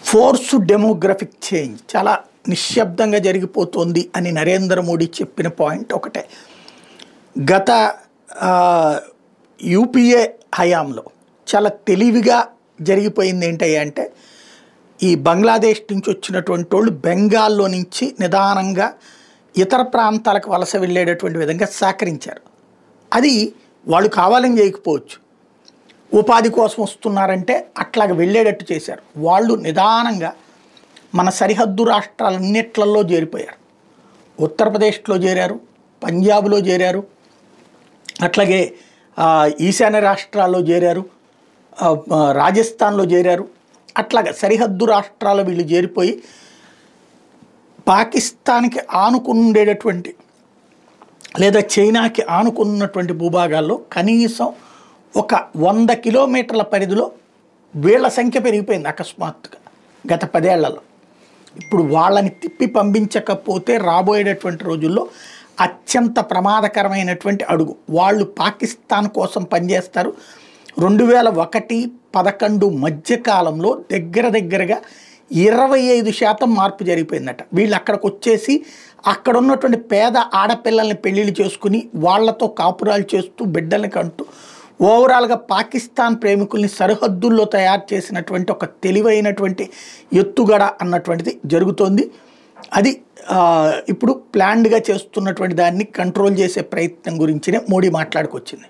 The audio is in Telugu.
ఫోర్స్ డెమోగ్రఫిక్ చేంజ్ చాలా నిశ్శబ్దంగా జరిగిపోతుంది అని నరేంద్ర మోడీ చెప్పిన పాయింట్ ఒకటే. గత యూపీఏ హయాంలో చాలా తెలివిగా జరిగిపోయింది ఏంటయ్యా అంటే, ఈ బంగ్లాదేశ్ నుంచి వచ్చినటువంటి వాళ్ళు బెంగాల్లో నుంచి నిదానంగా ఇతర ప్రాంతాలకు వలస వెళ్ళేటటువంటి విధంగా సహకరించారు. అది వాళ్ళు కావాలని చేయకపోవచ్చు, ఉపాధి కోసం వస్తున్నారంటే అట్లాగ వెళ్ళేటట్టు చేశారు. వాళ్ళు నిదానంగా మన సరిహద్దు రాష్ట్రాలన్నిట్లలో చేరిపోయారు. ఉత్తరప్రదేశ్లో చేరారు, పంజాబ్లో చేరారు, అట్లాగే ఈశాన్య రాష్ట్రాల్లో చేరారు, రాజస్థాన్లో చేరారు. అట్లాగా సరిహద్దు రాష్ట్రాలు వీళ్ళు చేరిపోయి పాకిస్తాన్కి ఆనుకుండేటటువంటి లేదా చైనాకి ఆనుకున్నటువంటి భూభాగాల్లో కనీసం ఒక 100 కిలోమీటర్ల పరిధిలో వీళ్ళ సంఖ్య పెరిగిపోయింది అకస్మాత్తుగా గత 10 ఏళ్లలో. ఇప్పుడు వాళ్ళని తిప్పి పంపించకపోతే రాబోయేటటువంటి రోజుల్లో అత్యంత ప్రమాదకరమైనటువంటి అడుగు. వాళ్ళు పాకిస్తాన్ కోసం పనిచేస్తారు. 2001-11 మధ్యకాలంలో దగ్గరగా 25% మార్పు జరిగిపోయిందట. వీళ్ళు అక్కడికి వచ్చేసి అక్కడ ఉన్నటువంటి పేద ఆడపిల్లల్ని పెళ్ళిళ్ళు చేసుకుని వాళ్లతో కాపురాలు చేస్తూ బిడ్డల్ని కంటూ ఓవరాల్గా పాకిస్తాన్ ప్రేమికుల్ని సరిహద్దుల్లో తయారు చేసినటువంటి ఒక తెలివైనటువంటి ఎత్తుగడ అన్నటువంటిది జరుగుతోంది. అది ఇప్పుడు ప్లాన్డ్గా చేస్తున్నటువంటి దాన్ని కంట్రోల్ చేసే ప్రయత్నం గురించినే మోడీ మాట్లాడుకొచ్చింది.